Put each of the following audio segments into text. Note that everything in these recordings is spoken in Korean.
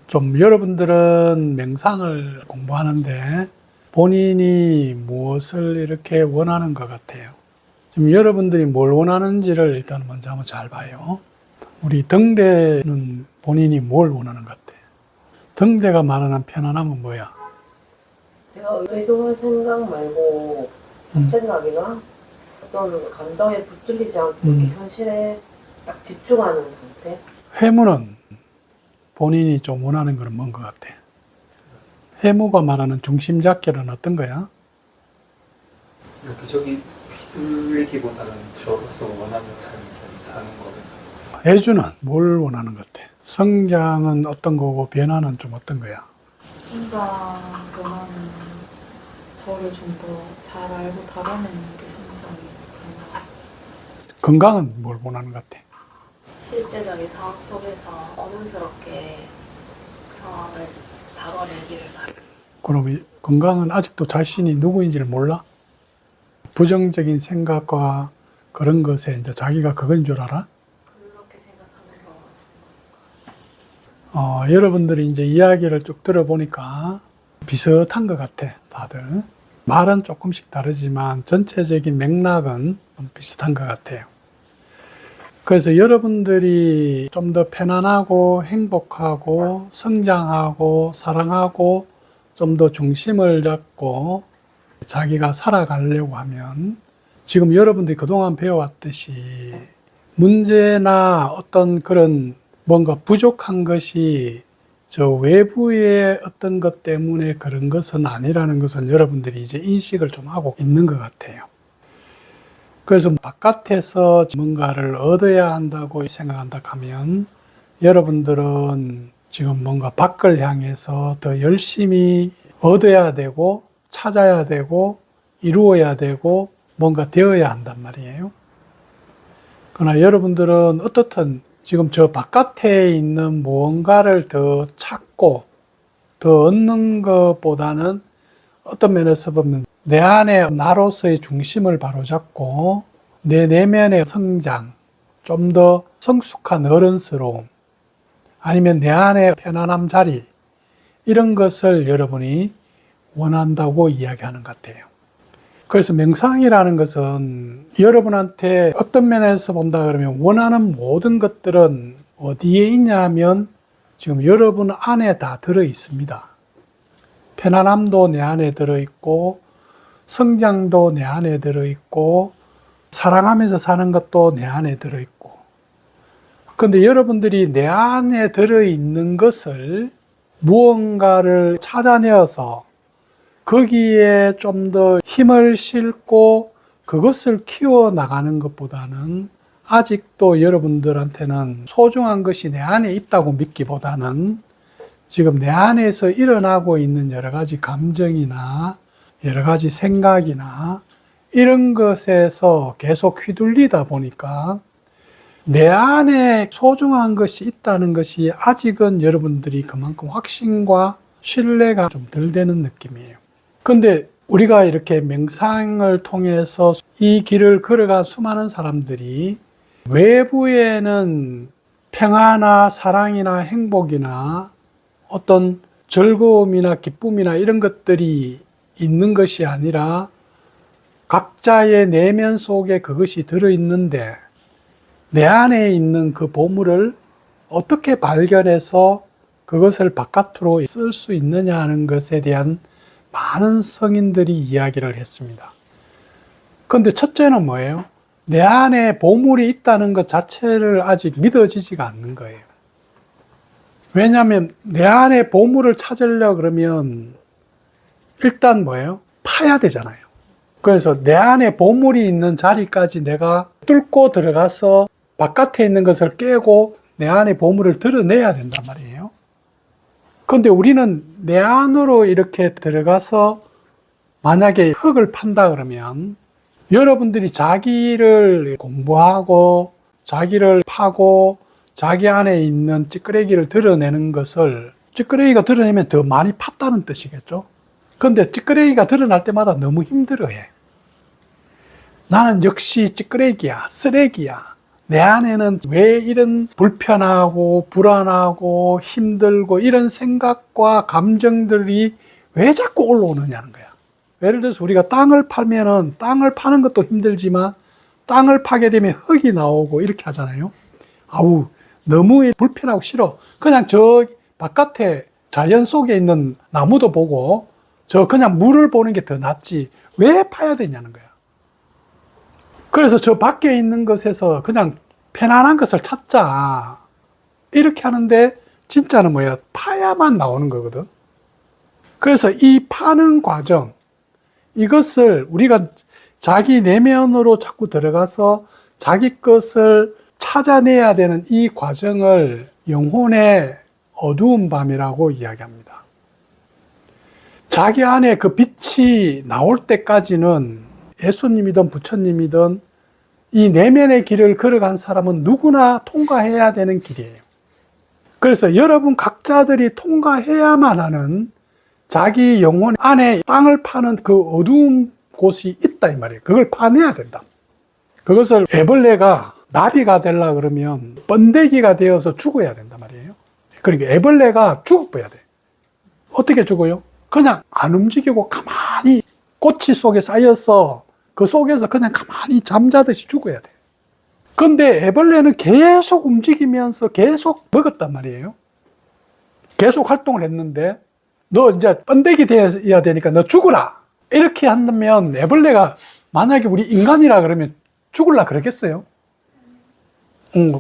좀 여러분들은 명상을 공부하는데 본인이 무엇을 이렇게 원하는 것 같아요? 지금 여러분들이 뭘 원하는지를 일단 먼저 한번 잘 봐요. 우리 등대는 본인이 뭘 원하는 것 같아요? 등대가 말하는 편안함은 뭐야? 내가 의도한 생각 말고 잡생각이나 어떤 감정에 붙들리지 않고 이렇게 현실에 딱 집중하는 상태? 회무는 본인이 좀 원하는 건 뭔 것 같아? 회무가 말하는 중심 잡기는 어떤 거야? 여기저기 휘둘리기보다는 저로서 원하는 삶을 좀 사는 거는. 애주는 뭘 원하는 것 같아? 성장은 어떤 거고 변화는 좀 어떤 거야? 혼자 변하는 저를 좀 더 잘 알고 달아내는 게 성장이 되는 것 같아요. 건강은 뭘 원하는 것 같아? 실제적인 상황 속에서 어른스럽게 상황을 다뤄내기를 바래요. 그럼 이 건강은 아직도 자신이 누구인지를 몰라? 부정적인 생각과 그런 것에 이제 자기가 그건 줄 알아? 그렇게 생각하는 거. 여러분들이 이제 이야기를 쭉 들어보니까 비슷한 것 같아, 다들. 말은 조금씩 다르지만 전체적인 맥락은 좀 비슷한 것 같아요. 그래서 여러분들이 좀 더 편안하고 행복하고 성장하고 사랑하고 좀 더 중심을 잡고 자기가 살아가려고 하면 지금 여러분들이 그동안 배워왔듯이 문제나 어떤 그런 뭔가 부족한 것이 저 외부의 어떤 것 때문에 그런 것은 아니라는 것은 여러분들이 이제 인식을 좀 하고 있는 것 같아요. 그래서 바깥에서 뭔가를 얻어야 한다고 생각한다 하면 여러분들은 지금 뭔가 밖을 향해서 더 열심히 얻어야 되고 찾아야 되고 이루어야 되고 뭔가 되어야 한단 말이에요. 그러나 여러분들은 어떻든 지금 저 바깥에 있는 무언가를 더 찾고 더 얻는 것보다는 어떤 면에서 보면 내 안에 나로서의 중심을 바로잡고 내 내면의 성장, 좀 더 성숙한 어른스러움, 아니면 내 안의 편안함 자리, 이런 것을 여러분이 원한다고 이야기하는 것 같아요. 그래서 명상이라는 것은 여러분한테 어떤 면에서 본다 그러면 원하는 모든 것들은 어디에 있냐 하면 지금 여러분 안에 다 들어 있습니다. 편안함도 내 안에 들어 있고 성장도 내 안에 들어 있고 사랑하면서 사는 것도 내 안에 들어 있고. 그런데 여러분들이 내 안에 들어 있는 것을 무언가를 찾아내어서 거기에 좀 더 힘을 싣고 그것을 키워나가는 것보다는 아직도 여러분들한테는 소중한 것이 내 안에 있다고 믿기보다는 지금 내 안에서 일어나고 있는 여러 가지 감정이나 여러 가지 생각이나 이런 것에서 계속 휘둘리다 보니까 내 안에 소중한 것이 있다는 것이 아직은 여러분들이 그만큼 확신과 신뢰가 좀 덜 되는 느낌이에요. 근데 우리가 이렇게 명상을 통해서 이 길을 걸어간 수많은 사람들이 외부에는 평화나 사랑이나 행복이나 어떤 즐거움이나 기쁨이나 이런 것들이 있는 것이 아니라 각자의 내면 속에 그것이 들어있는데 내 안에 있는 그 보물을 어떻게 발견해서 그것을 바깥으로 쓸 수 있느냐 하는 것에 대한 많은 성인들이 이야기를 했습니다. 그런데 첫째는 뭐예요? 내 안에 보물이 있다는 것 자체를 아직 믿어지지가 않는 거예요. 왜냐하면 내 안에 보물을 찾으려고 그러면 일단 뭐예요? 파야 되잖아요. 그래서 내 안에 보물이 있는 자리까지 내가 뚫고 들어가서 바깥에 있는 것을 깨고 내 안에 보물을 드러내야 된단 말이에요. 그런데 우리는 내 안으로 이렇게 들어가서 만약에 흙을 판다 그러면 여러분들이 자기를 공부하고 자기를 파고 자기 안에 있는 찌끄레기를 드러내는 것을 찌끄레기가 드러내면 더 많이 팠다는 뜻이겠죠. 그런데 찌끄레기가 드러날 때마다 너무 힘들어해. 나는 역시 찌끄레기야, 쓰레기야, 내 안에는 왜 이런 불편하고 불안하고 힘들고 이런 생각과 감정들이 왜 자꾸 올라오느냐는 거야. 예를 들어서 우리가 땅을 팔면은 땅을 파는 것도 힘들지만 땅을 파게 되면 흙이 나오고 이렇게 하잖아요. 아우, 너무 불편하고 싫어. 그냥 저 바깥에 자연 속에 있는 나무도 보고 저 그냥 물을 보는 게 더 낫지. 왜 파야 되냐는 거야. 그래서 저 밖에 있는 것에서 그냥 편안한 것을 찾자. 이렇게 하는데 진짜는 뭐야? 파야만 나오는 거거든. 그래서 이 파는 과정, 이것을 우리가 자기 내면으로 자꾸 들어가서 자기 것을 찾아내야 되는 이 과정을 영혼의 어두운 밤이라고 이야기합니다. 자기 안에 그 빛이 나올 때까지는 예수님이든 부처님이든 이 내면의 길을 걸어간 사람은 누구나 통과해야 되는 길이에요. 그래서 여러분 각자들이 통과해야만 하는 자기 영혼 안에 땅을 파는 그 어두운 곳이 있다 이 말이에요. 그걸 파내야 된다. 그것을 애벌레가 나비가 되려 그러면 번데기가 되어서 죽어야 된단 말이에요. 그러니까 애벌레가 죽어야 돼. 어떻게 죽어요? 그냥 안 움직이고 가만히 꼬치 속에 쌓여서 그 속에서 그냥 가만히 잠자듯이 죽어야 돼. 근데 애벌레는 계속 움직이면서 계속 먹었단 말이에요. 계속 활동을 했는데 너 이제 번데기 되어야 되니까 너 죽어라. 이렇게 한다면 애벌레가 만약에 우리 인간이라 그러면 죽을라 그러겠어요?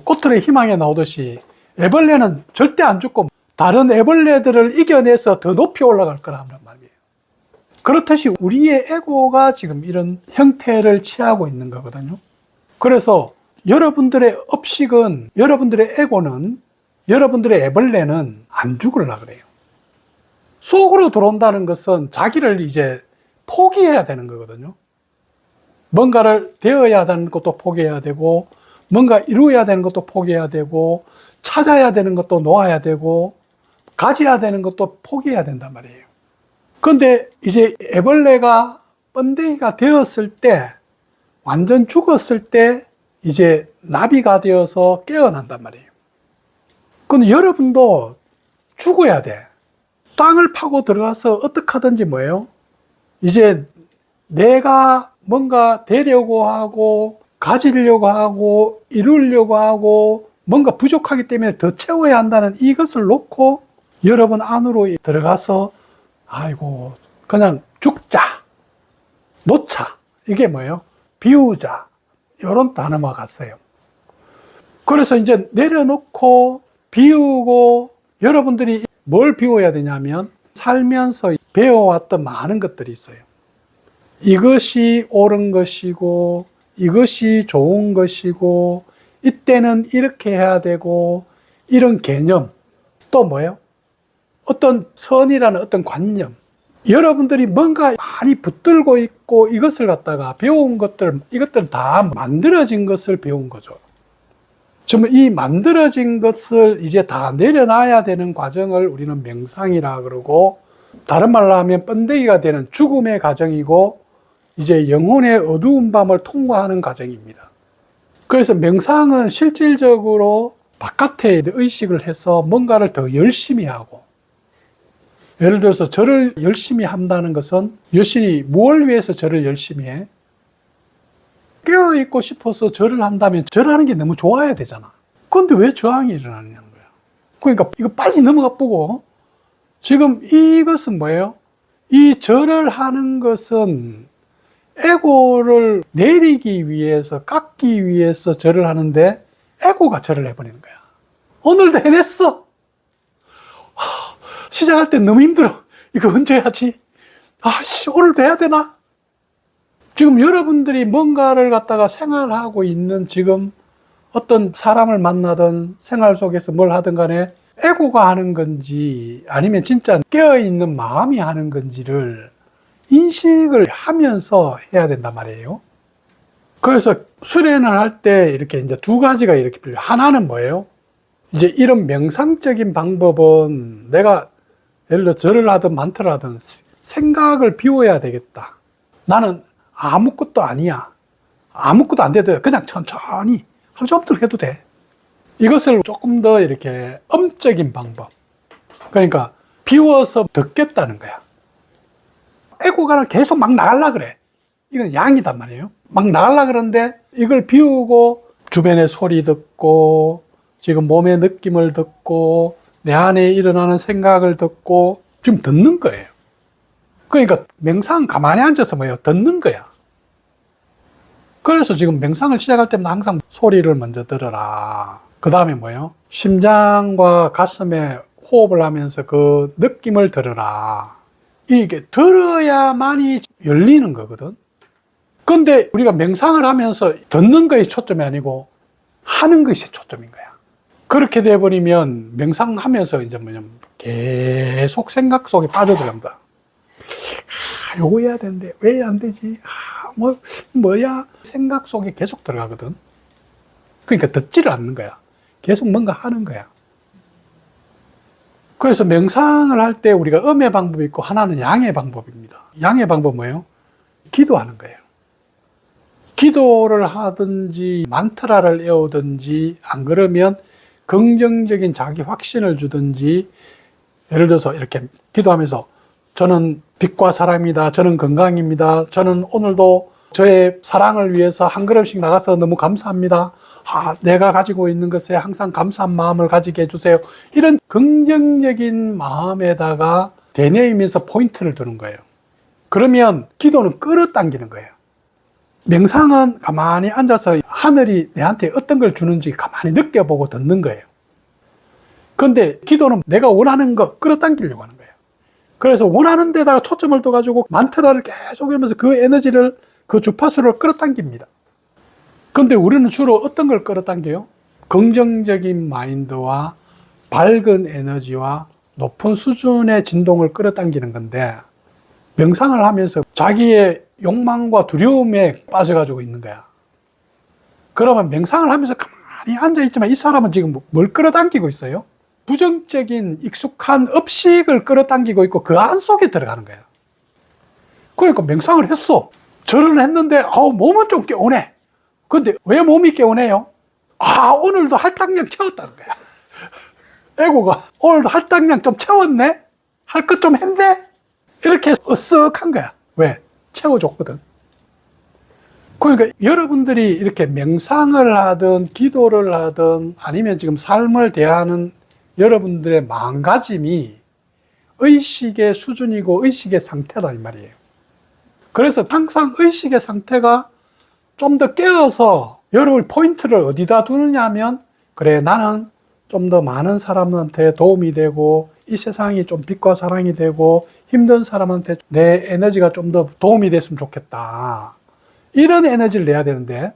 꼬투리 희망에 나오듯이 애벌레는 절대 안 죽고 다른 애벌레들을 이겨내서 더 높이 올라갈 거란 말이에요. 그렇듯이 우리의 에고가 지금 이런 형태를 취하고 있는 거거든요. 그래서 여러분들의 업식은, 여러분들의 에고는, 여러분들의 애벌레는 안 죽으려고 그래요. 속으로 들어온다는 것은 자기를 이제 포기해야 되는 거거든요. 뭔가를 되어야 되는 것도 포기해야 되고, 뭔가 이루어야 되는 것도 포기해야 되고, 찾아야 되는 것도 놓아야 되고, 가져야 되는 것도 포기해야 된단 말이에요. 근데 이제 애벌레가 번데기가 되었을 때, 완전 죽었을 때, 이제 나비가 되어서 깨어난단 말이에요. 근데 여러분도 죽어야 돼. 땅을 파고 들어가서 어떻게 하든지 뭐예요? 이제 내가 뭔가 되려고 하고, 가지려고 하고, 이루려고 하고, 뭔가 부족하기 때문에 더 채워야 한다는 이것을 놓고 여러분 안으로 들어가서 아이고 그냥 죽자, 놓자, 이게 뭐예요? 비우자, 이런 단어가 갔어요. 그래서 이제 내려놓고 비우고, 여러분들이 뭘 비워야 되냐면 살면서 배워왔던 많은 것들이 있어요. 이것이 옳은 것이고, 이것이 좋은 것이고, 이때는 이렇게 해야 되고, 이런 개념. 또 뭐예요? 어떤 선이라는 어떤 관념. 여러분들이 뭔가 많이 붙들고 있고 이것을 갖다가 배운 것들, 이것들 다 만들어진 것을 배운 거죠. 정말 이 만들어진 것을 이제 다 내려놔야 되는 과정을 우리는 명상이라 그러고, 다른 말로 하면 번데기가 되는 죽음의 과정이고, 이제 영혼의 어두운 밤을 통과하는 과정입니다. 그래서 명상은 실질적으로 바깥에 의식을 해서 뭔가를 더 열심히 하고, 예를 들어서 절을 열심히 한다는 것은 여신이 뭘 위해서 절을 열심히 해? 깨어있고 싶어서 절을 한다면 절하는 게 너무 좋아야 되잖아. 그런데 왜 저항이 일어나냐는 거야. 그러니까 이거 빨리 넘어가 보고, 지금 이것은 뭐예요? 이 절을 하는 것은 에고를 내리기 위해서, 깎기 위해서 절을 하는데 에고가 절을 해버리는 거야. 오늘도 해냈어. 시작할 때 너무 힘들어. 이거 언제 하지? 오늘도 해야 되나? 지금 여러분들이 뭔가를 갖다가 생활하고 있는 지금 어떤 사람을 만나든 생활 속에서 뭘 하든 간에 에고가 하는 건지 아니면 진짜 깨어있는 마음이 하는 건지를 인식을 하면서 해야 된단 말이에요. 그래서 수련을 할 때 이렇게 이제 두 가지가 이렇게 필요해요. 하나는 뭐예요? 이제 이런 명상적인 방법은 내가 예를 들어 절을 하든 만트를 하든 생각을 비워야 되겠다. 나는 아무것도 아니야. 아무것도 안 돼도 그냥 천천히 하루 종일 해도 돼. 이것을 조금 더 이렇게 엄적인 방법. 그러니까 비워서 듣겠다는 거야. 에고가 계속 막 나가려 그래. 이건 양이단 말이에요. 막 나가려 그러는데 이걸 비우고 주변의 소리 듣고 지금 몸의 느낌을 듣고 내 안에 일어나는 생각을 듣고 지금 듣는 거예요. 그러니까 명상 가만히 앉아서 뭐예요? 듣는 거야. 그래서 지금 명상을 시작할 때마다 항상 소리를 먼저 들어라. 그 다음에 뭐예요? 심장과 가슴에 호흡을 하면서 그 느낌을 들어라. 이게 들어야만이 열리는 거거든. 근데 우리가 명상을 하면서 듣는 것이 초점이 아니고 하는 것이 초점인 거야. 그렇게 돼버리면 명상하면서 이제 뭐냐면 계속 생각 속에 빠져들어간다. 요거 해야 되는데 왜 안 되지? 뭐야? 생각 속에 계속 들어가거든. 그러니까 듣지를 않는 거야. 계속 뭔가 하는 거야. 그래서 명상을 할 때 우리가 음의 방법이 있고 하나는 양의 방법입니다. 양의 방법은 뭐예요? 기도하는 거예요. 기도를 하든지 만트라를 외우든지 안 그러면 긍정적인 자기 확신을 주든지 예를 들어서 이렇게 기도하면서 저는 빛과 사랑입니다. 저는 건강입니다. 저는 오늘도 저의 사랑을 위해서 한 걸음씩 나가서 너무 감사합니다. 내가 가지고 있는 것에 항상 감사한 마음을 가지게 해주세요. 이런 긍정적인 마음에다가 되뇌이면서 포인트를 두는 거예요. 그러면 기도는 끌어당기는 거예요. 명상은 가만히 앉아서 하늘이 내한테 어떤 걸 주는지 가만히 느껴보고 듣는 거예요. 그런데 기도는 내가 원하는 거 끌어당기려고 하는 거예요. 그래서 원하는 데다가 초점을 둬가지고 만트라를 계속 하면서 그 에너지를, 그 주파수를 끌어당깁니다. 근데 우리는 주로 어떤 걸 끌어당겨요? 긍정적인 마인드와 밝은 에너지와 높은 수준의 진동을 끌어당기는 건데 명상을 하면서 자기의 욕망과 두려움에 빠져가지고 있는 거야. 그러면 명상을 하면서 가만히 앉아있지만 이 사람은 지금 뭘 끌어당기고 있어요? 부정적인 익숙한 업식을 끌어당기고 있고 그 안 속에 들어가는 거야. 그러니까 명상을 했어. 절은 했는데 몸은 좀 개운해. 근데 왜 몸이 개운해요? 오늘도 할당량 채웠다는 거야. 에고가 오늘도 할당량 좀 채웠네? 할 것 좀 했네? 이렇게 으쓱한 거야. 왜? 채워줬거든. 그러니까 여러분들이 이렇게 명상을 하든 기도를 하든 아니면 지금 삶을 대하는 여러분들의 마음가짐이 의식의 수준이고 의식의 상태다 이 말이에요. 그래서 항상 의식의 상태가 좀 더 깨어서 여러분 포인트를 어디다 두느냐 하면 그래 나는 좀 더 많은 사람한테 도움이 되고 이 세상이 좀 빛과 사랑이 되고 힘든 사람한테 내 에너지가 좀 더 도움이 됐으면 좋겠다. 이런 에너지를 내야 되는데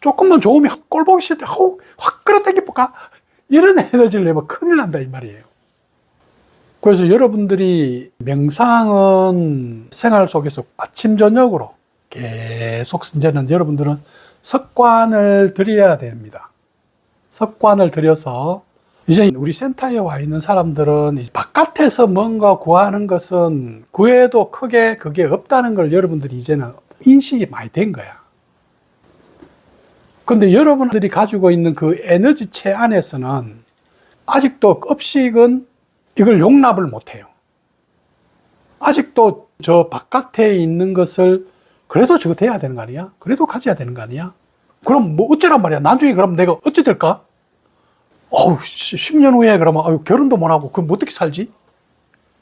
조금만 좋으면 꼴 보기 싫을 때 확 끌어당겨볼까? 이런 에너지를 내면 큰일 난다 이 말이에요. 그래서 여러분들이 명상은 생활 속에서 아침 저녁으로 계속 이제는 여러분들은 습관을 들여야 됩니다. 습관을 들여서 이제 우리 센터에 와 있는 사람들은 바깥에서 뭔가 구하는 것은 구해도 크게 그게 없다는 걸 여러분들이 이제는 인식이 많이 된 거야. 그런데 여러분들이 가지고 있는 그 에너지체 안에서는 아직도 업식은 이걸 용납을 못해요. 아직도 저 바깥에 있는 것을 그래도 저거 돼야 되는 거 아니야? 그래도 가져야 되는 거 아니야? 그럼 뭐 어쩌란 말이야? 나중에 그럼 내가 어찌 될까? 10년 후에 그러면 결혼도 못 하고 그럼 어떻게 살지?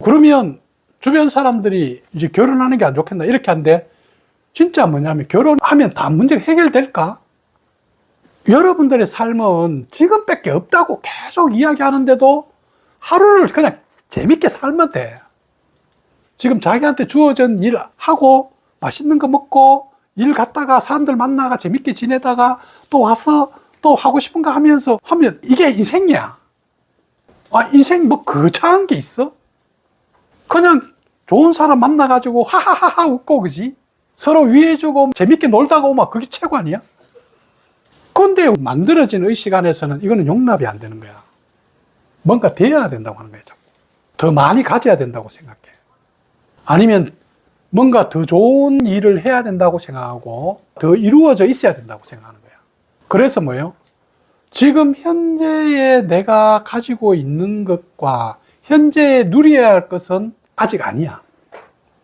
그러면 주변 사람들이 이제 결혼하는 게 안 좋겠나 이렇게 한데 진짜 뭐냐면 결혼하면 다 문제가 해결될까? 여러분들의 삶은 지금밖에 없다고 계속 이야기하는데도 하루를 그냥 재밌게 살면 돼. 지금 자기한테 주어진 일 하고 맛있는 거 먹고 일 갔다가 사람들 만나가 재밌게 지내다가 또 와서 또 하고 싶은 거 하면서 하면 이게 인생이야. 인생 뭐 거창한 게 있어? 그냥 좋은 사람 만나가지고 하하하하 웃고 그지? 서로 위해주고 재밌게 놀다가 오면 그게 최고 아니야? 근데 만들어진 의식 안에서는 이거는 용납이 안 되는 거야. 뭔가 돼야 된다고 하는 거야. 더 많이 가져야 된다고 생각해. 아니면 뭔가 더 좋은 일을 해야 된다고 생각하고 더 이루어져 있어야 된다고 생각하는 거야. 그래서 뭐예요? 지금 현재에 내가 가지고 있는 것과 현재에 누려야 할 것은 아직 아니야.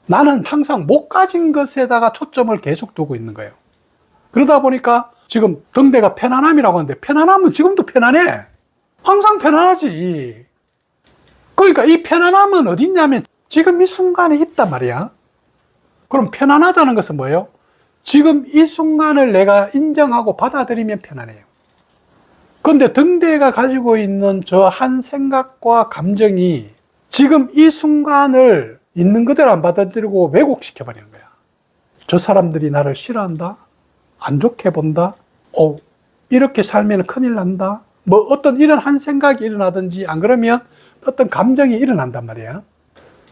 나는 항상 못 가진 것에다가 초점을 계속 두고 있는 거예요. 그러다 보니까 지금 등대가 편안함이라고 하는데 편안함은 지금도 편안해. 항상 편안하지. 그러니까 이 편안함은 어디 있냐면 지금 이 순간에 있단 말이야. 그럼 편안하다는 것은 뭐예요? 지금 이 순간을 내가 인정하고 받아들이면 편안해요. 그런데 등대가 가지고 있는 저 한 생각과 감정이 지금 이 순간을 있는 그대로 안 받아들이고 왜곡시켜 버리는 거야. 저 사람들이 나를 싫어한다? 안 좋게 본다? 이렇게 살면 큰일 난다? 뭐 어떤 이런 한 생각이 일어나든지 안 그러면 어떤 감정이 일어난단 말이야.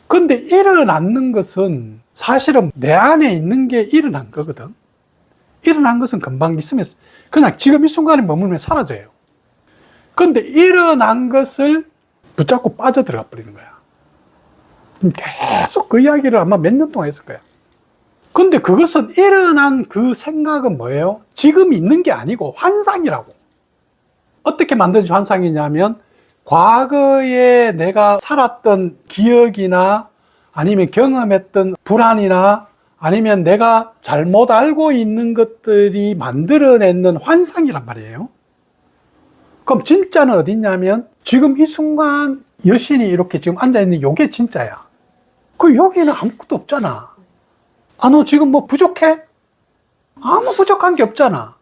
근데 일어나는 것은 사실은 내 안에 있는 게 일어난 거거든. 일어난 것은 금방 있으면 그냥 지금 이 순간에 머물면 사라져요. 근데 일어난 것을 붙잡고 빠져들어가 버리는 거야. 계속 그 이야기를 아마 몇 년 동안 했을 거야. 근데 그것은 일어난 그 생각은 뭐예요? 지금 있는 게 아니고 환상이라고. 어떻게 만든 환상이냐면 과거에 내가 살았던 기억이나 아니면 경험했던 불안이나 아니면 내가 잘못 알고 있는 것들이 만들어내는 환상이란 말이에요. 그럼 진짜는 어디 있냐면 지금 이 순간 여신이 이렇게 지금 앉아있는 요게 진짜야. 그 여기는 아무것도 없잖아. 너 지금 뭐 부족해? 아무 부족한 게 없잖아.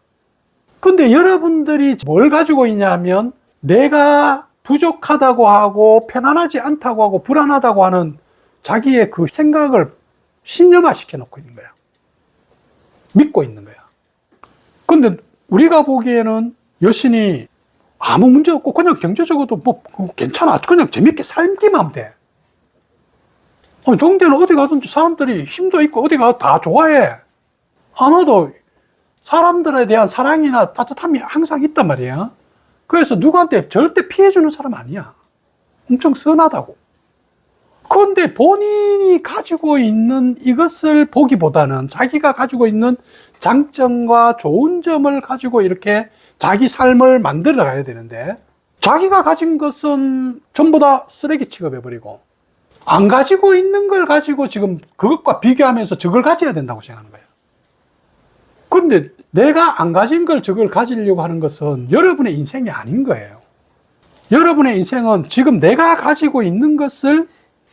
근데 여러분들이 뭘 가지고 있냐면 내가 부족하다고 하고 편안하지 않다고 하고 불안하다고 하는 자기의 그 생각을 신념화 시켜 놓고 있는 거야. 믿고 있는 거야. 근데 우리가 보기에는 여신이 아무 문제 없고 그냥 경제적으로도 뭐 괜찮아. 그냥 재밌게 살기만 하면 돼. 동대는 어디 가든지 사람들이 힘도 있고 어디 가도 다 좋아해. 하나도 사람들에 대한 사랑이나 따뜻함이 항상 있단 말이야. 그래서 누구한테 절대 피해주는 사람 아니야. 엄청 선하다고. 그런데 본인이 가지고 있는 이것을 보기보다는 자기가 가지고 있는 장점과 좋은 점을 가지고 이렇게 자기 삶을 만들어 가야 되는데 자기가 가진 것은 전부 다 쓰레기 취급해버리고 안 가지고 있는 걸 가지고 지금 그것과 비교하면서 저걸 가져야 된다고 생각하는 거예요. 그런데 내가 안 가진 걸 저걸 가지려고 하는 것은 여러분의 인생이 아닌 거예요. 여러분의 인생은 지금 내가 가지고 있는 것을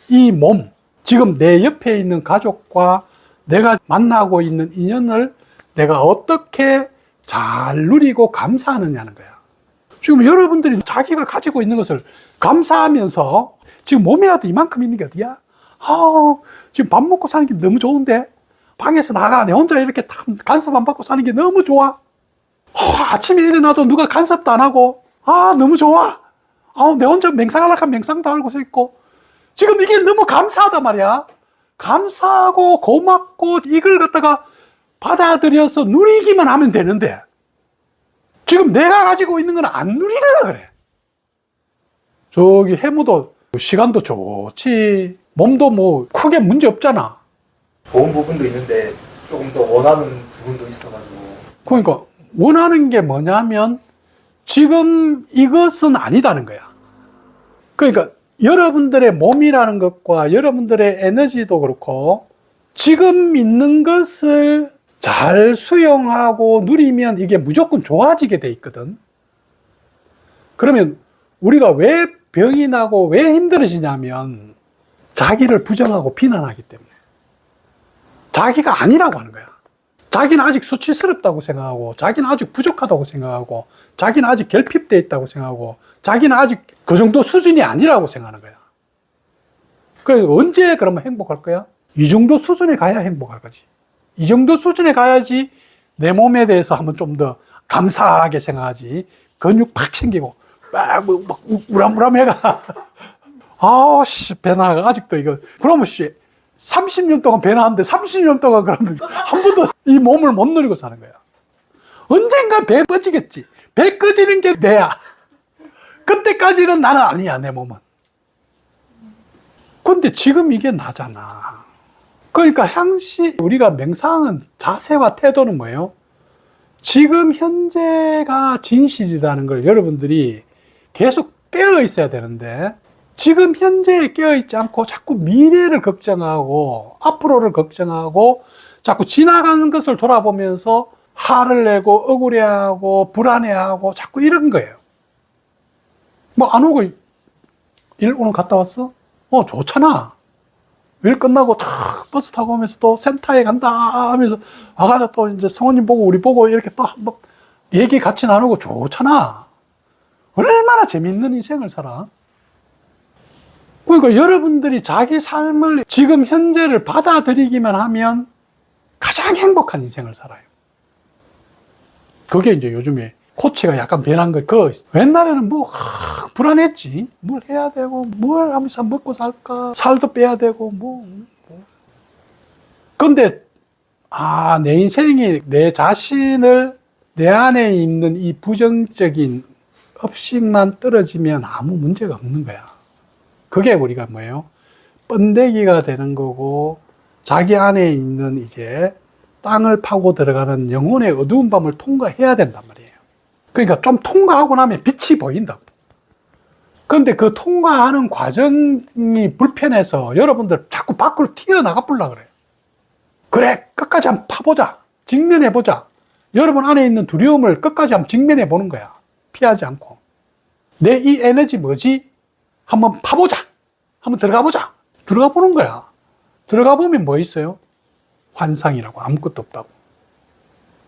이 몸, 지금 내 옆에 있는 가족과 내가 만나고 있는 인연을 내가 어떻게 잘 누리고 감사하느냐는 거야. 지금 여러분들이 자기가 가지고 있는 것을 감사하면서 지금 몸이라도 이만큼 있는 게 어디야? 지금 밥 먹고 사는 게 너무 좋은데 방에서 나가 내 혼자 이렇게 간섭 안 받고 사는 게 너무 좋아. 아침에 일어나도 누가 간섭도 안 하고 너무 좋아. 내 혼자 맹상하려고 하면 맹상도 하고 있고 지금 이게 너무 감사하단 말이야. 감사하고 고맙고 이걸 갖다가 받아들여서 누리기만 하면 되는데 지금 내가 가지고 있는 건 안 누리려고 그래. 저기 해무도 시간도 좋지. 몸도 뭐 크게 문제 없잖아. 좋은 부분도 있는데 조금 더 원하는 부분도 있어가지고. 그러니까 원하는 게 뭐냐면 지금 이것은 아니다는 거야. 그러니까 여러분들의 몸이라는 것과 여러분들의 에너지도 그렇고 지금 있는 것을 잘 수용하고 누리면 이게 무조건 좋아지게 돼 있거든. 그러면 우리가 왜 병이 나고 왜 힘들어지냐면 자기를 부정하고 비난하기 때문에. 자기가 아니라고 하는 거야. 자기는 아직 수치스럽다고 생각하고 자기는 아직 부족하다고 생각하고 자기는 아직 결핍되어 있다고 생각하고 자기는 아직 그 정도 수준이 아니라고 생각하는 거야. 그래서 언제 그러면 행복할 거야? 이 정도 수준에 가야 행복할 거지. 이 정도 수준에 가야지 내 몸에 대해서 한번 좀 더 감사하게 생각하지. 근육 팍 챙기고 막 우람우람해가 배나가 아직도 이거 그러면 30년 동안 배 나왔는데 30년 동안 그러면 한 번도 이 몸을 못 누리고 사는 거야. 언젠가 배 꺼지겠지. 배 꺼지는 게 내야. 그때까지는 나는 아니야, 내 몸은. 근데 지금 이게 나잖아. 그러니까 우리가 명상은 자세와 태도는 뭐예요? 지금 현재가 진실이라는 걸 여러분들이 계속 깨어 있어야 되는데, 지금 현재에 깨어 있지 않고 자꾸 미래를 걱정하고 앞으로를 걱정하고 자꾸 지나가는 것을 돌아보면서 화를 내고 억울해하고 불안해하고 자꾸 이런 거예요. 뭐 안 오고 일 오늘 갔다 왔어? 좋잖아. 일 끝나고 탁 버스 타고 오면서 또 센터에 간다 하면서 와가지고 또 이제 성우님 보고 우리 보고 이렇게 또 한번 얘기 같이 나누고 좋잖아. 얼마나 재밌는 인생을 살아. 그러니까 여러분들이 자기 삶을 지금 현재를 받아들이기만 하면 가장 행복한 인생을 살아요. 그게 이제 요즘에 코치가 약간 변한 거, 옛날에는 불안했지. 뭘 해야 되고, 뭘 하면서 먹고 살까. 살도 빼야 되고, 근데, 내 인생이 내 자신을, 내 안에 있는 이 부정적인 업식만 떨어지면 아무 문제가 없는 거야. 그게 우리가 뭐예요? 번데기가 되는 거고, 자기 안에 있는 이제 땅을 파고 들어가는 영혼의 어두운 밤을 통과해야 된단 말이에요. 그러니까 좀 통과하고 나면 빛이 보인다고. 그런데 그 통과하는 과정이 불편해서 여러분들 자꾸 밖으로 튀어나가 보려고 그래요. 그래, 끝까지 한번 파보자. 직면해보자. 여러분 안에 있는 두려움을 끝까지 한번 직면해보는 거야. 피하지 않고. 내 이 에너지 뭐지? 한번 파보자. 한번 들어가보자. 들어가 보는 거야. 들어가 보면 뭐 있어요? 환상이라고 아무것도 없다고.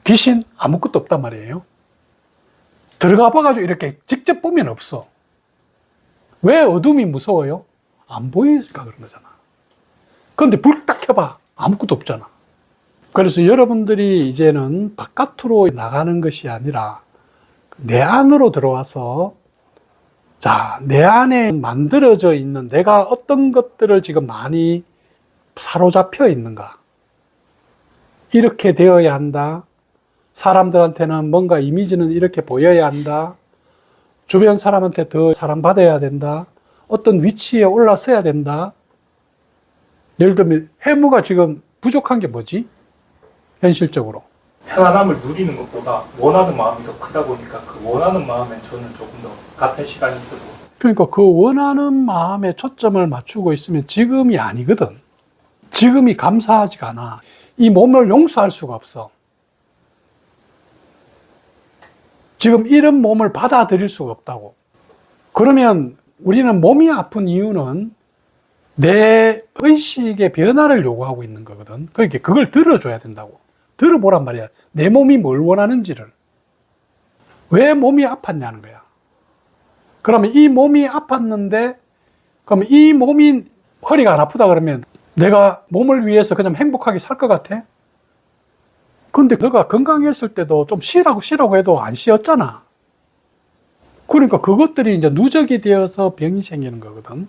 귀신 아무것도 없단 말이에요. 들어가 봐가지고 이렇게 직접 보면 없어. 왜 어둠이 무서워요? 안 보이니까 그런 거잖아. 그런데 불 딱 켜봐. 아무것도 없잖아. 그래서 여러분들이 이제는 바깥으로 나가는 것이 아니라 내 안으로 들어와서 내 안에 만들어져 있는 내가 어떤 것들을 지금 많이 사로잡혀 있는가. 이렇게 되어야 한다. 사람들한테는 뭔가 이미지는 이렇게 보여야 한다. 주변 사람한테 더 사랑받아야 된다. 어떤 위치에 올라서야 된다. 예를 들면 해무가 지금 부족한 게 뭐지? 현실적으로. 편안함을 누리는 것보다 원하는 마음이 더 크다 보니까 그 원하는 마음에 저는 조금 더 같은 시간이 있어도. 그러니까 그 원하는 마음에 초점을 맞추고 있으면 지금이 아니거든. 지금이 감사하지가 않아. 이 몸을 용서할 수가 없어. 지금 이런 몸을 받아들일 수가 없다고. 그러면 우리는 몸이 아픈 이유는 내 의식의 변화를 요구하고 있는 거거든. 그러니까 그걸 들어줘야 된다고. 들어보란 말이야. 내 몸이 뭘 원하는지를. 왜 몸이 아팠냐는 거야. 그러면 이 몸이 아팠는데, 그러면 이 몸이 허리가 안 아프다 그러면 내가 몸을 위해서 그냥 행복하게 살 것 같아? 근데 너가 건강했을 때도 좀 쉬라고 해도 안 쉬었잖아. 그러니까 그것들이 이제 누적이 되어서 병이 생기는 거거든.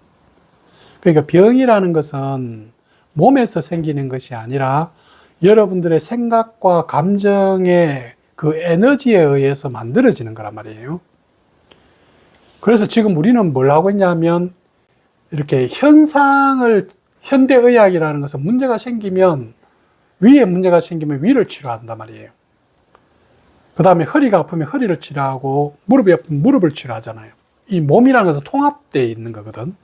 그러니까 병이라는 것은 몸에서 생기는 것이 아니라 여러분들의 생각과 감정의 그 에너지에 의해서 만들어지는 거란 말이에요. 그래서 지금 우리는 뭘 하고 있냐면 이렇게 현대의학이라는 것은 문제가 생기면 위에 문제가 생기면 위를 치료한단 말이에요. 그 다음에 허리가 아프면 허리를 치료하고 무릎이 아프면 무릎을 치료하잖아요. 이 몸이라는 것은 통합되어 있는 거거든.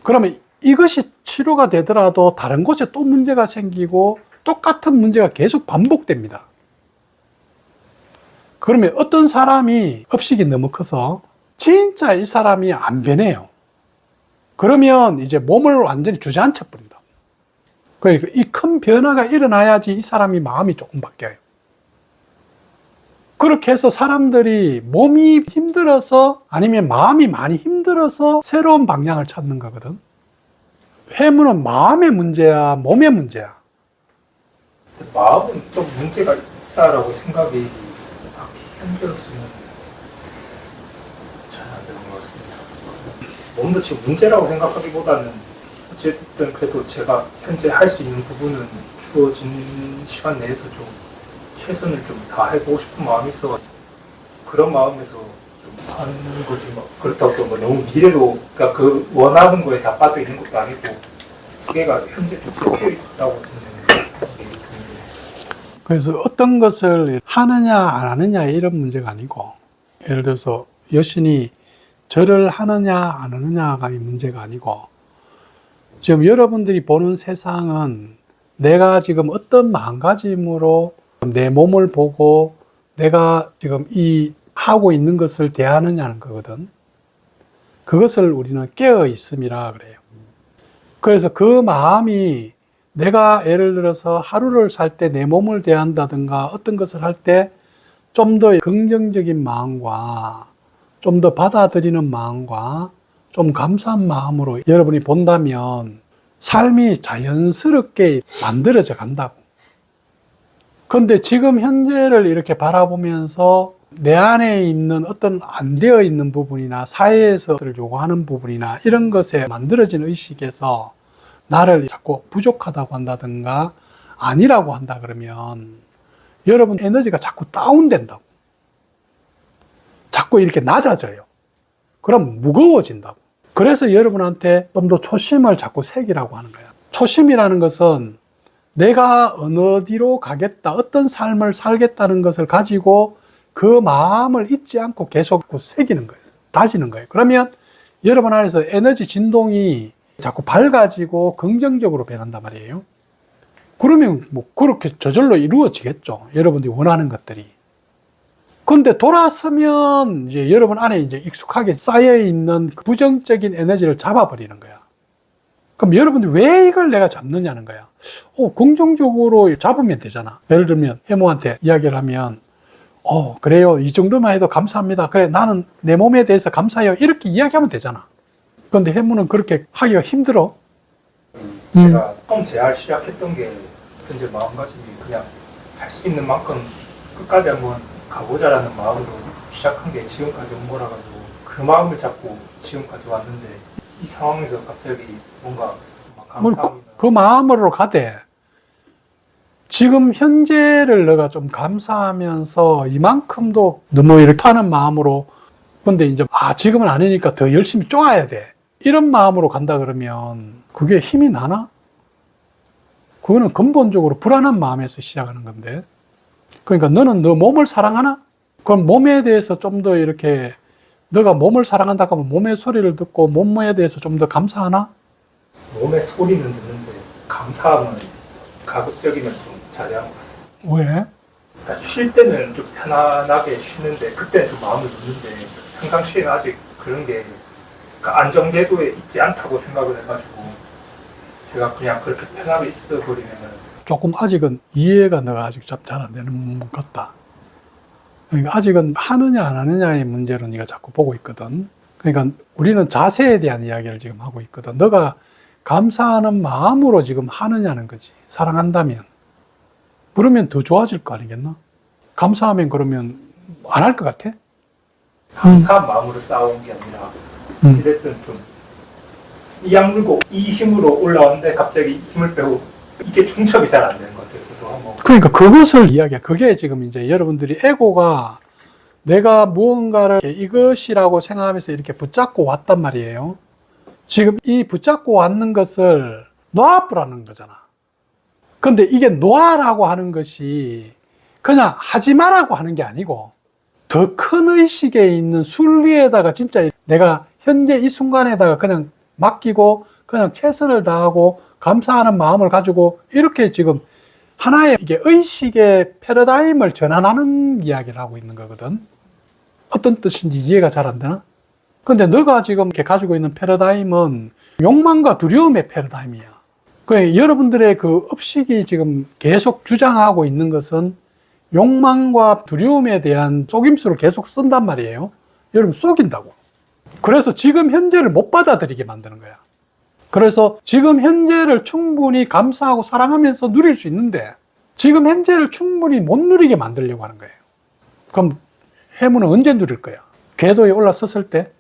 그러면 이것이 치료가 되더라도 다른 곳에 또 문제가 생기고 똑같은 문제가 계속 반복됩니다. 그러면 어떤 사람이 업식이 너무 커서 진짜 이 사람이 안 변해요. 그러면 이제 몸을 완전히 주저앉혀 버린다. 그러니까 이 큰 변화가 일어나야지 이 사람이 마음이 조금 바뀌어요. 그렇게 해서 사람들이 몸이 힘들어서 아니면 마음이 많이 힘들어서 새로운 방향을 찾는 거거든. 회무는 마음의 문제야, 몸의 문제야. 마음은 좀 문제가 있다라고 생각이 딱히 현재로서는 잘 안 되는 것 같습니다. 몸도 지금 문제라고 생각하기보다는 어쨌든 그래도 제가 현재 할 수 있는 부분은 주어진 시간 내에서 좀 최선을 좀 다해보고 싶은 마음이 있어. 그런 마음에서 좀 하는 거지. 그렇다고 또 뭐 너무 미래로, 그러니까 그 원하는 거에 다 빠져 있는 것도 아니고, 그게가 현재 좀 섞여 있다고 저는 얘기 드는데. 그래서 어떤 것을 하느냐 안 하느냐 이런 문제가 아니고, 예를 들어서 여신이 절을 하느냐 안 하느냐가 이 문제가 아니고, 지금 여러분들이 보는 세상은 내가 지금 어떤 마음가짐으로 내 몸을 보고 내가 지금 이 하고 있는 것을 대하느냐는 거거든. 그것을 우리는 깨어 있음이라 그래요. 그래서 그 마음이 내가 예를 들어서 하루를 살 때 내 몸을 대한다든가 어떤 것을 할 때 좀 더 긍정적인 마음과 좀 더 받아들이는 마음과 좀 감사한 마음으로 여러분이 본다면 삶이 자연스럽게 만들어져 간다고. 그런데 지금 현재를 이렇게 바라보면서 내 안에 있는 어떤 안 되어 있는 부분이나 사회에서 요구하는 부분이나 이런 것에 만들어진 의식에서 나를 자꾸 부족하다고 한다든가 아니라고 한다 그러면 여러분 에너지가 자꾸 다운된다고. 자꾸 이렇게 낮아져요. 그럼 무거워진다고. 그래서 여러분한테 좀 더 초심을 자꾸 새기라고 하는 거야. 초심이라는 것은 내가 어느 뒤로 가겠다, 어떤 삶을 살겠다는 것을 가지고 그 마음을 잊지 않고 계속 새기는 거예요. 다지는 거예요. 그러면 여러분 안에서 에너지 진동이 자꾸 밝아지고 긍정적으로 변한단 말이에요. 그러면 뭐 그렇게 저절로 이루어지겠죠. 여러분들이 원하는 것들이. 근데 돌아서면 이제 여러분 안에 이제 익숙하게 쌓여있는 그 부정적인 에너지를 잡아버리는 거야. 그럼 여러분들 왜 이걸 내가 잡느냐는 거야. 긍정적으로 잡으면 되잖아. 예를 들면 해모한테 이야기를 하면 그래요. 이 정도만 해도 감사합니다. 그래, 나는 내 몸에 대해서 감사해요. 이렇게 이야기하면 되잖아. 그런데 해모는 그렇게 하기가 힘들어. 제가 처음 재활 시작했던 게 이제 마음가짐이 그냥 할 수 있는 만큼 끝까지 한번 가보자라는 마음으로 시작한 게 지금까지 온 거라 가지고 그 마음을 잡고 지금까지 왔는데 이 상황에서 갑자기 뭔가 감사함이나 그 마음으로 가되 지금 현재를 내가 좀 감사하면서 이만큼도 너무 이렇게 하는 마음으로, 근데 이제 지금은 아니니까 더 열심히 쪼아야 돼 이런 마음으로 간다 그러면 그게 힘이 나나? 그거는 근본적으로 불안한 마음에서 시작하는 건데, 그러니까 너는 너 몸을 사랑하나? 그럼 몸에 대해서 좀 더 이렇게 너가 몸을 사랑한다고 하면 몸의 소리를 듣고 몸에 대해서 좀 더 감사하나? 몸의 소리는 듣는데 감사함은 가급적이면 좀 자제하는 것 같습니다. 왜? 그러니까 쉴 때는 좀 편안하게 쉬는데 그때는 좀 마음을 놓는데 평상시에는 아직 그런 게 그러니까 안정되도에 있지 않다고 생각을 해가지고 제가 그냥 그렇게 편하게 있어버리면은 조금 아직은 이해가 너가 아직 잘 안 되는 것 같다. 그러니까 아직은 하느냐 안 하느냐의 문제로 네가 자꾸 보고 있거든. 그러니까 우리는 자세에 대한 이야기를 지금 하고 있거든. 너가 감사하는 마음으로 지금 하느냐는 거지. 사랑한다면. 그러면 더 좋아질 거 아니겠나? 감사하면 그러면 안 할 것 같아? 감사한 마음으로 싸운 게 아니라 어찌됐든 좀 이 악물고 이 힘으로 올라왔는데 갑자기 힘을 빼고 이게 중첩이 잘 안 되는 것 같아요. 저도 한번. 그러니까 그것을 이야기해. 그게 지금 이제 여러분들이 에고가 내가 무언가를 이것이라고 생각하면서 이렇게 붙잡고 왔단 말이에요. 지금 이 붙잡고 왔는 것을 놔보라는 거잖아. 근데 이게 놔라고 하는 것이 그냥 하지 마라고 하는 게 아니고 더 큰 의식에 있는 순리에다가 진짜 내가 현재 이 순간에다가 그냥 맡기고 그냥 최선을 다하고 감사하는 마음을 가지고 이렇게 지금 하나의 이게 의식의 패러다임을 전환하는 이야기를 하고 있는 거거든. 어떤 뜻인지 이해가 잘 안 되나? 근데 너가 지금 이렇게 가지고 있는 패러다임은 욕망과 두려움의 패러다임이야. 그러니까 여러분들의 그 업식이 지금 계속 주장하고 있는 것은 욕망과 두려움에 대한 속임수를 계속 쓴단 말이에요. 여러분 속인다고. 그래서 지금 현재를 못 받아들이게 만드는 거야. 그래서 지금 현재를 충분히 감사하고 사랑하면서 누릴 수 있는데 지금 현재를 충분히 못 누리게 만들려고 하는 거예요. 그럼 해무는 언제 누릴 거야? 궤도에 올라섰을 때?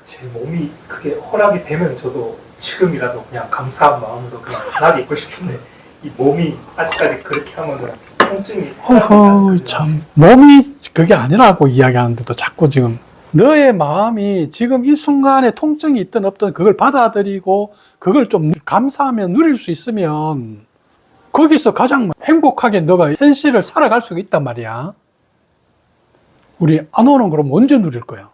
제 몸이 그게 허락이 되면 저도 지금이라도 그냥 감사한 마음으로 그냥 편하게 있고 싶은데 이 몸이 아직까지 그렇게 하면은 통증이 참 몸이 그게 아니라고 이야기하는데도 자꾸 지금 너의 마음이 지금 이 순간에 통증이 있든 없든 그걸 받아들이고 그걸 좀 감사하며 누릴 수 있으면 거기서 가장 행복하게 너가 현실을 살아갈 수가 있단 말이야. 우리 안호는 그럼 언제 누릴 거야?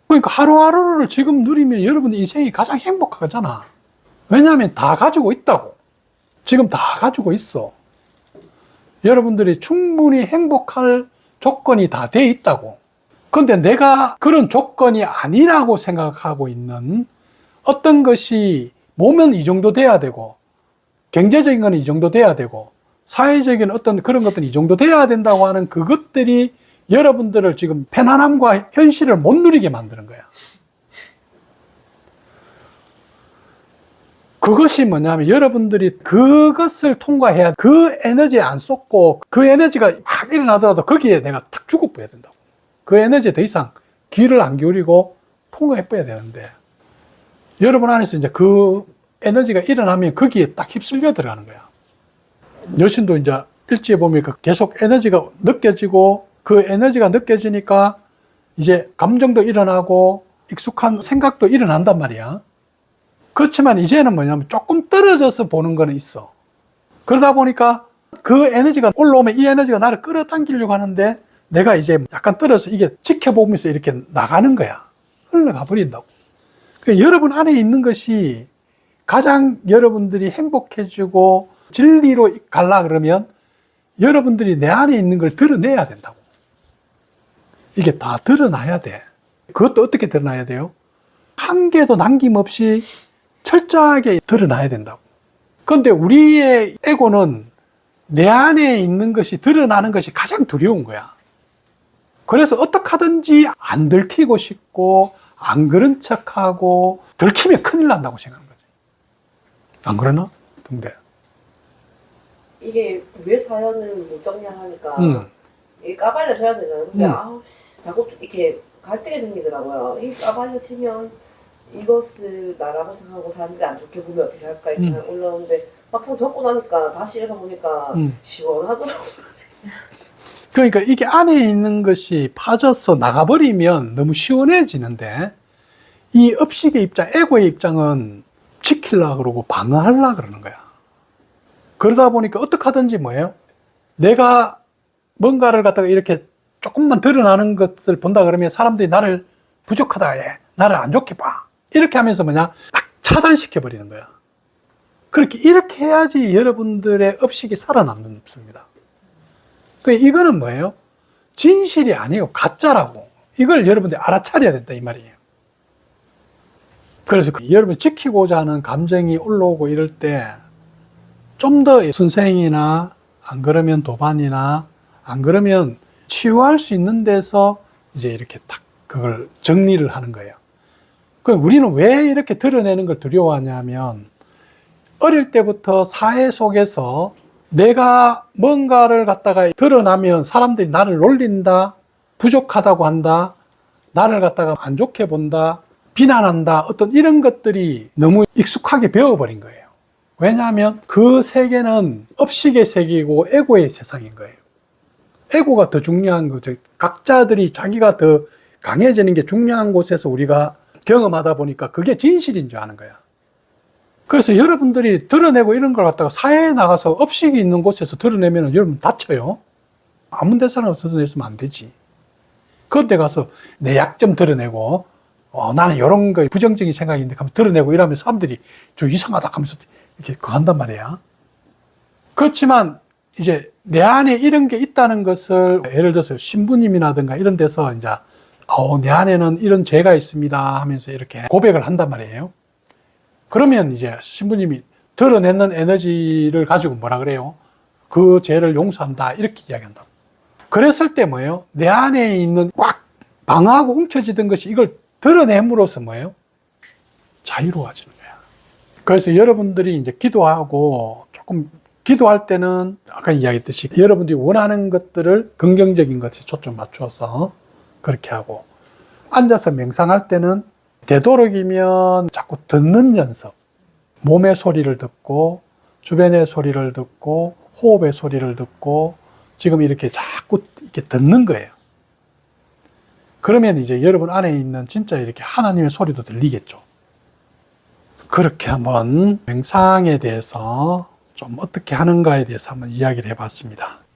그러니까 하루하루를 지금 누리면 여러분 인생이 가장 행복하잖아. 왜냐하면 다 가지고 있다고. 지금 다 가지고 있어. 여러분들이 충분히 행복할 조건이 다 돼 있다고. 근데 내가 그런 조건이 아니라고 생각하고 있는 어떤 것이 몸은 이 정도 돼야 되고, 경제적인 건 이 정도 돼야 되고, 사회적인 어떤 그런 것들이 이 정도 돼야 된다고 하는 그것들이 여러분들을 지금 편안함과 현실을 못 누리게 만드는 거야. 그것이 뭐냐면 여러분들이 그것을 통과해야 그 에너지에 안 쏟고 그 에너지가 막 일어나더라도 거기에 내가 탁 죽어버려야 된다고. 그 에너지에 더 이상 귀를 안 기울이고 통과해버려야 되는데 여러분 안에서 이제 그 에너지가 일어나면 거기에 딱 휩쓸려 들어가는 거야. 여신도 이제 일지에 보면 계속 에너지가 느껴지고 그 에너지가 느껴지니까 이제 감정도 일어나고 익숙한 생각도 일어난단 말이야. 그렇지만 이제는 뭐냐면 조금 떨어져서 보는 거는 있어. 그러다 보니까 그 에너지가 올라오면 이 에너지가 나를 끌어당기려고 하는데 내가 이제 약간 떨어져서 이게 지켜보면서 이렇게 나가는 거야. 흘러가 버린다고. 그러니까 여러분 안에 있는 것이 가장 여러분들이 행복해지고 진리로 갈라 그러면 여러분들이 내 안에 있는 걸 드러내야 된다고. 이게 다 드러나야 돼. 그것도 어떻게 드러나야 돼요? 한 개도 남김없이 철저하게 드러나야 된다고. 그런데 우리의 에고는 내 안에 있는 것이 드러나는 것이 가장 두려운 거야. 그래서 어떻게 하든지 안 들키고 싶고 안 그런 척하고 들키면 큰일 난다고 생각하는 거지. 안 그러나? 근데 이게 왜 사연을 못 정리하니까 이게 까발려져야 되잖아요. 근데 아우 자꾸 이렇게 갈등이 생기더라고요. 이 까발려지면 이것을 나라고 생각하고 사람들이 안 좋게 보면 어떻게 할까 이렇게 올라오는데 막상 적고 나니까 다시 읽어보니까 시원하더라고요. 그러니까 이게 안에 있는 것이 빠져서 나가버리면 너무 시원해지는데 이 업식의 입장, 에고의 입장은 지키려고 그러고 방어하려고 그러는 거야. 그러다 보니까 어떻게 하든지 뭐예요? 내가 뭔가를 갖다가 이렇게 조금만 드러나는 것을 본다 그러면 사람들이 나를 부족하다 해. 나를 안 좋게 봐. 이렇게 하면서 뭐냐? 막 차단시켜버리는 거야. 이렇게 해야지 여러분들의 업식이 살아남습니다. 이거는 뭐예요? 진실이 아니에요. 가짜라고. 이걸 여러분들이 알아차려야 된다 이 말이에요. 그래서 여러분 지키고자 하는 감정이 올라오고 이럴 때 좀 더 선생이나 안 그러면 도반이나 안 그러면 치유할 수 있는 데서 이제 이렇게 딱 그걸 정리를 하는 거예요. 우리는 왜 이렇게 드러내는 걸 두려워하냐면 어릴 때부터 사회 속에서 내가 뭔가를 갖다가 드러나면 사람들이 나를 놀린다, 부족하다고 한다, 나를 갖다가 안 좋게 본다, 비난한다, 어떤 이런 것들이 너무 익숙하게 배워버린 거예요. 왜냐하면 그 세계는 업식의 세계이고 에고의 세상인 거예요. 에고가 더 중요한 거죠. 각자들이 자기가 더 강해지는 게 중요한 곳에서 우리가 경험하다 보니까 그게 진실인 줄 아는 거야. 그래서 여러분들이 드러내고 이런 걸 갖다가 사회에 나가서 업식이 있는 곳에서 드러내면 여러분 다쳐요. 아무 데서나 드러내면 안 되지. 그런데 가서 내 약점 드러내고 나는 이런 거 부정적인 생각인데 하면서 드러내고 이러면 사람들이 좀 이상하다 하면서 이렇게 그거 한단 말이야. 그렇지만 이제 내 안에 이런 게 있다는 것을 예를 들어서 신부님이라든가 이런 데서 이제 내 안에는 이런 죄가 있습니다 하면서 이렇게 고백을 한단 말이에요. 그러면 이제 신부님이 드러내는 에너지를 가지고 뭐라 그래요? 그 죄를 용서한다 이렇게 이야기한다고. 그랬을 때 뭐예요? 내 안에 있는 꽉 방어하고 웅쳐지던 것이 이걸 드러냄으로써 뭐예요? 자유로워지는 거야. 그래서 여러분들이 이제 기도하고 조금 기도할 때는 아까 이야기했듯이 여러분들이 원하는 것들을 긍정적인 것에 초점 맞춰서 그렇게 하고 앉아서 명상할 때는 되도록이면 자꾸 듣는 연습, 몸의 소리를 듣고 주변의 소리를 듣고 호흡의 소리를 듣고 지금 이렇게 자꾸 이렇게 듣는 거예요. 그러면 이제 여러분 안에 있는 진짜 이렇게 하나님의 소리도 들리겠죠. 그렇게 한번 명상에 대해서 좀 어떻게 하는가에 대해서 한번 이야기를 해봤습니다.